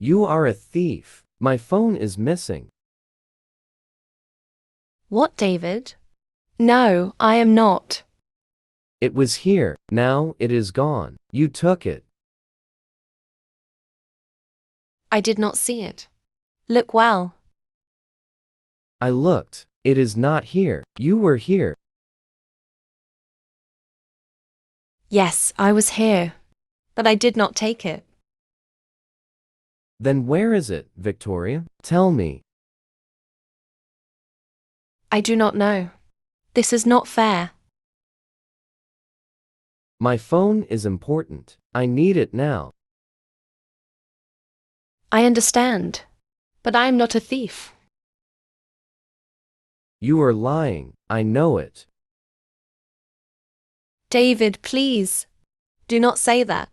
You are a thief. My phone is missing. What, David? No, I am not. It was here. Now it is gone. You took it. I did not see it. Look well. I looked. It is not here. You were here. Yes, I was here, but I did not take it. Then where is it, Victoria? Tell me. I do not know. This is not fair. My phone is important. I need it now. I understand, but I am not a thief. You are lying. I know it. David, please, do not say that.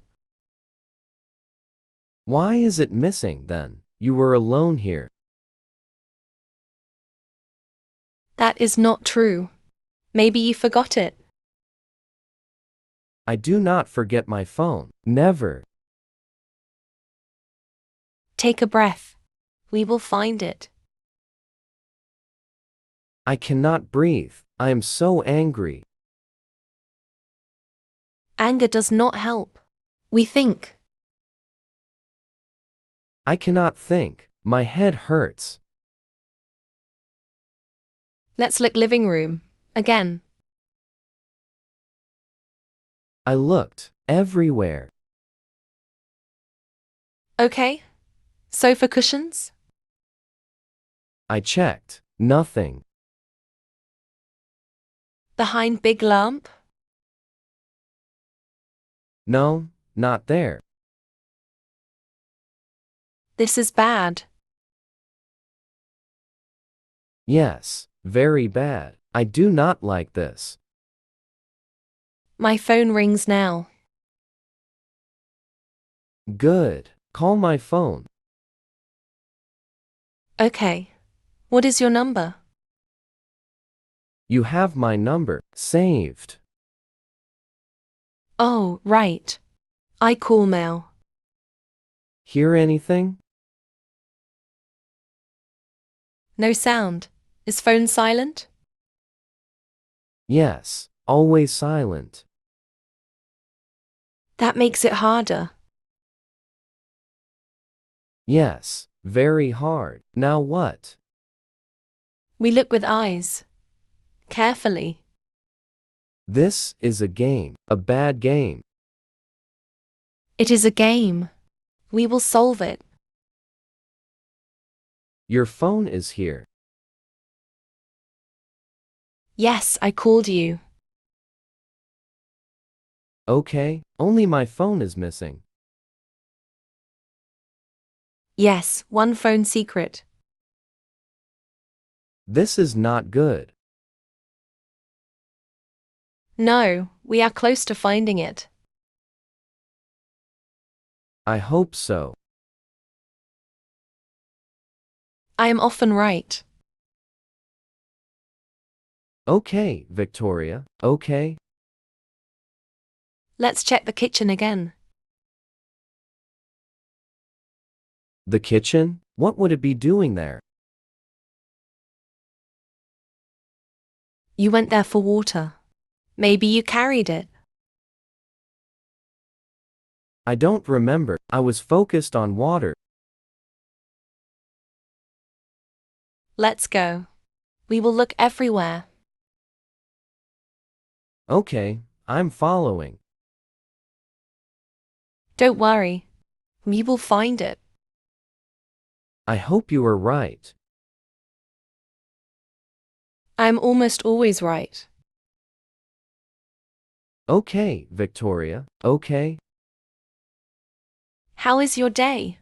Why is it missing then? You were alone here. That is not true. Maybe you forgot it. I do not forget my phone. Never. Take a breath. We will find it. I cannot breathe. I am so angry. Anger does not help. We think. I cannot think. My head hurts. Let's look living room. Again. I looked everywhere. Okay. Sofa cushions? I checked. Nothing. Behind big lamp? No, not there. This is bad. Yes, very bad. I do not like this. My phone rings now. Good. Call my phone. Okay. What is your number? You have my number saved. Oh, right. I call mail. Hear anything? No sound. Is phone silent? Yes, always silent. That makes it harder. Yes, very hard. Now what? We look with eyes. Carefully. This is a game, a bad game. It is a game. We will solve it. Your phone is here. Yes, I called you. Okay, only my phone is missing. Yes, one phone secret. This is not good. No, we are close to finding it. I hope so. I am often right. Okay, Victoria, okay. Let's check the kitchen again. The kitchen? What would it be doing there? You went there for water. Maybe you carried it. I don't remember. I was focused on water. Let's go. We will look everywhere. Okay, I'm following. Don't worry. We will find it. I hope you are right. I am almost always right. Okay, Victoria, okay. How is your day?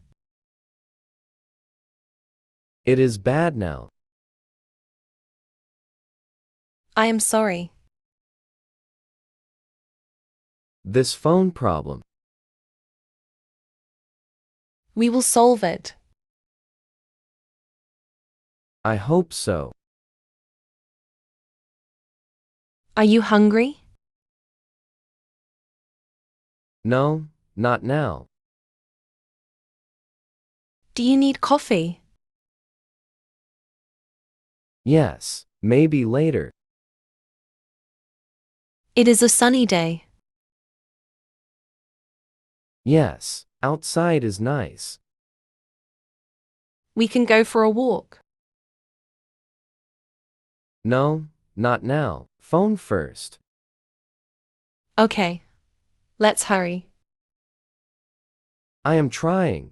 It is bad now. I am sorry. This phone problem. We will solve it. I hope so. Are you hungry? No, not now. Do you need coffee? Yes, maybe later. It is a sunny day. Yes, outside is nice. We can go for a walk. No, not now. Phone first. Okay, let's hurry. I am trying.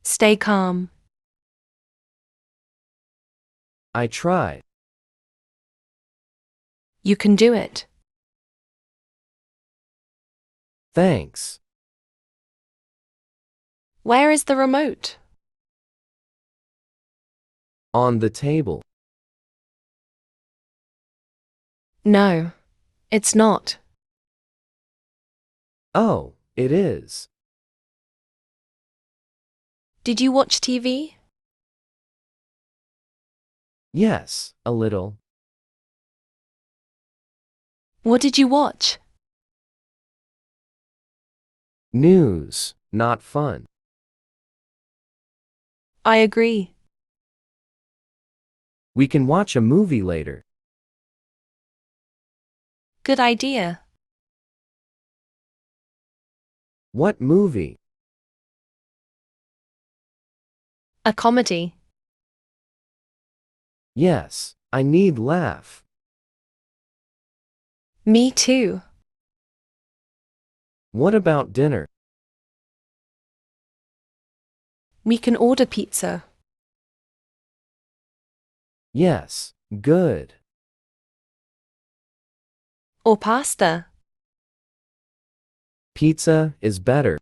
Stay calm. I tried. You can do it. Thanks. Where is the remote? On the table. No, it's not. Oh, it is. Did you watch TV? Yes, a little. What did you watch? News, not fun. I agree. We can watch a movie later. Good idea. What movie? A comedy. Yes, I need laugh. Me too. What about dinner? We can order pizza. Yes, good. Or pasta. Pizza is better.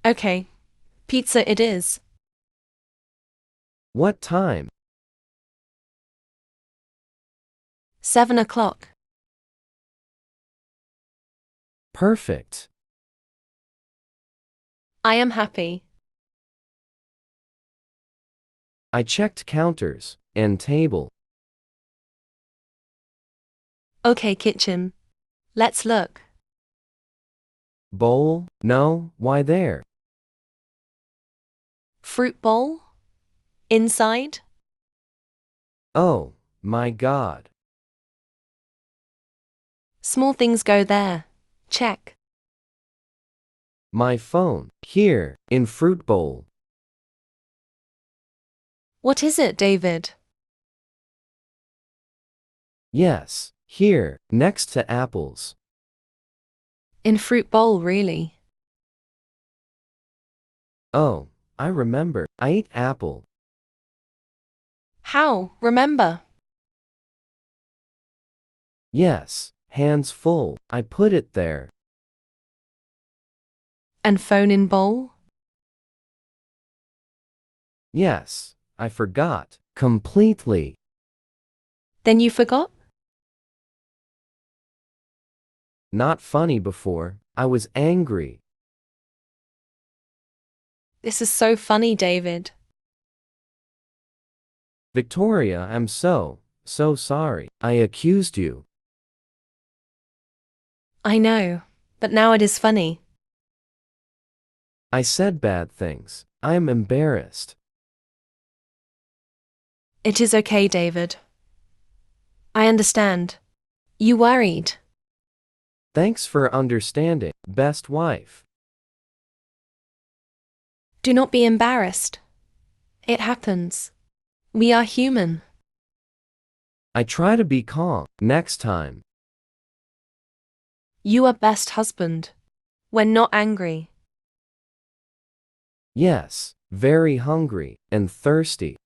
Okay, pizza it is. What time? 7 o'clock. Perfect. I am happy. I checked counters and table. Okay, kitchen. Let's look. Bowl? No, why there? Fruit bowl? Inside? Oh, my God. Small things go there. Check. My phone. Here, in fruit bowl. What is it, David? Yes, here, next to apples. In fruit bowl, really? Oh, I remember. I ate apple. How? Remember? Yes, hands full. I put it there. And phone in bowl? Yes, I forgot. Completely. Then you forgot? Not funny before. I was angry. This is so funny, David. Victoria, I'm so sorry. I accused you. I know, but now it is funny. I said bad things. I am embarrassed. It is okay, David. I understand. You worried. Thanks for understanding, best wife. Do not be embarrassed. It happens. We are human. I try to be calm next time. You are best husband. When not angry. Yes, very hungry and thirsty.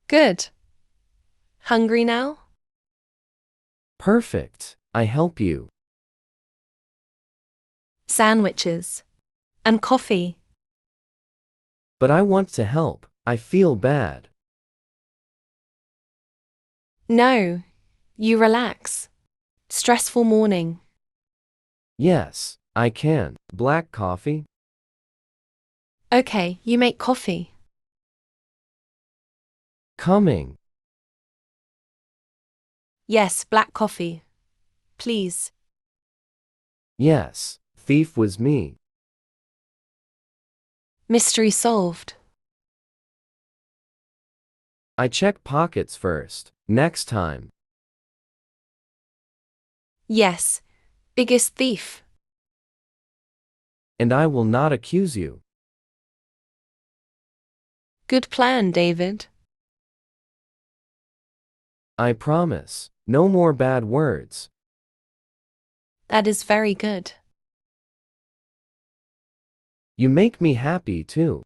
Good. Hungry now? Perfect. I help you. Sandwiches. And coffee. But I want to help. I feel bad. No. You relax. Stressful morning. Yes, I can. Black coffee? Okay, you make coffee. Coming. Yes, black coffee. Please. Yes, thief was me. Mystery solved. I check pockets first. Next time. Yes, biggest thief. And I will not accuse you. Good plan, David. I promise. No more bad words. That is very good. You make me happy too.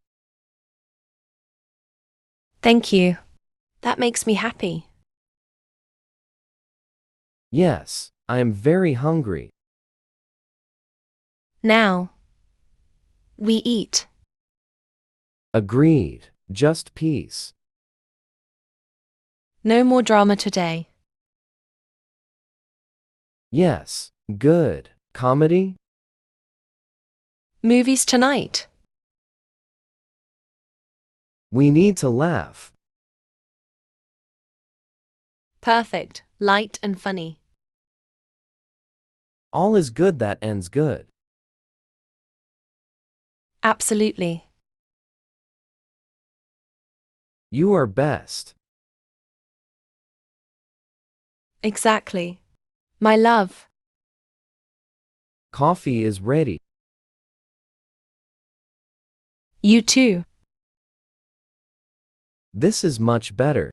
Thank you. That makes me happy. Yes, I am very hungry. Now, we eat. Agreed. Just peace. No more drama today. Yes, good. Comedy? Movies tonight. We need to laugh. Perfect, light and funny. All is good that ends good. Absolutely. You are best. Exactly. My love. Coffee is ready. You too. This is much better.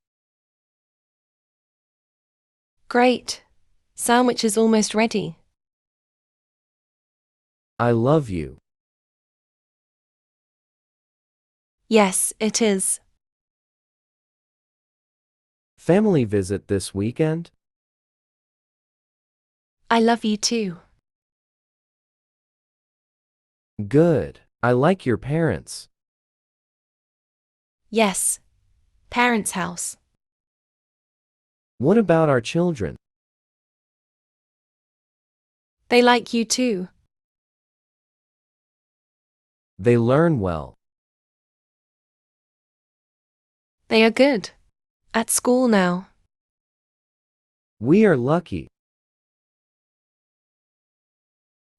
Great. Sandwich is almost ready. I love you. Yes, it is. Family visit this weekend? I love you too. Good. I like your parents. Yes. Parents' house. What about our children? They like you too. They learn well. They are good. At school now. We are lucky.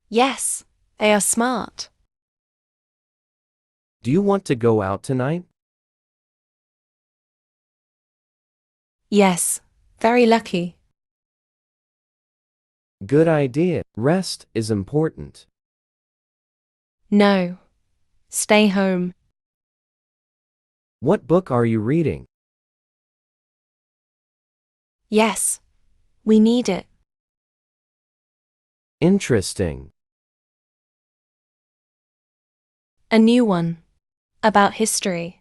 Yes. They are smart. Do you want to go out tonight? Yes. Very lucky. Good idea. Rest is important. No. Stay home. What book are you reading? Yes. We need it. Interesting. A new one. About history.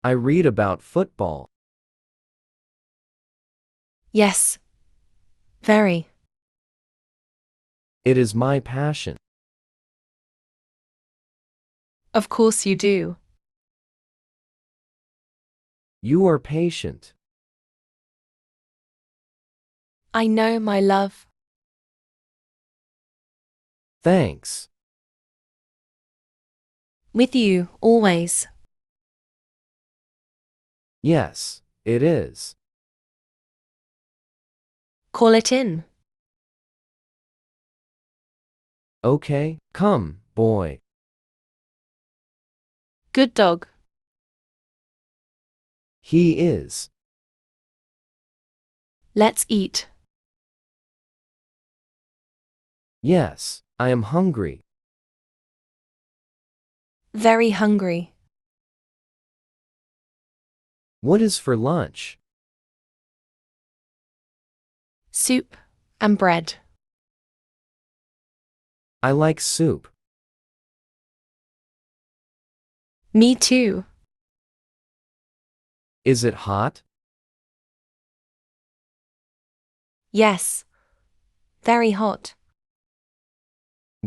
I read about football. Yes. Very. It is my passion. Of course you do. You are patient. I know, my love. Thanks. With you, always. Yes, it is. Call it in. Okay, come, boy. Good dog. He is. Let's eat. Yes, I am hungry. Very hungry. What is for lunch? Soup and bread. I like soup. Me too. Is it hot? Yes. Very hot.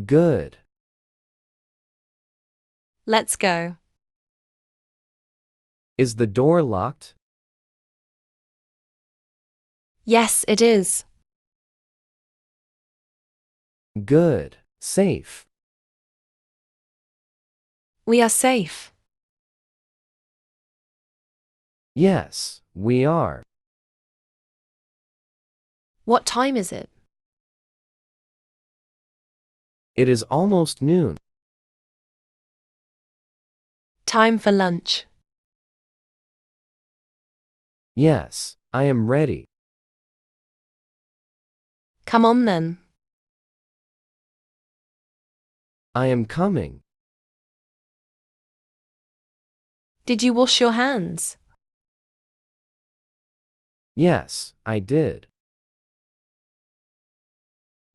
Good. Let's go. Is the door locked? Yes, it is. Good. Safe. We are safe. Yes, we are. What time is it? It is almost noon. Time for lunch. Yes, I am ready. Come on then. I am coming. Did you wash your hands? Yes, I did.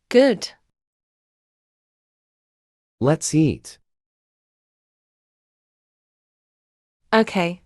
Good. Let's eat. Okay.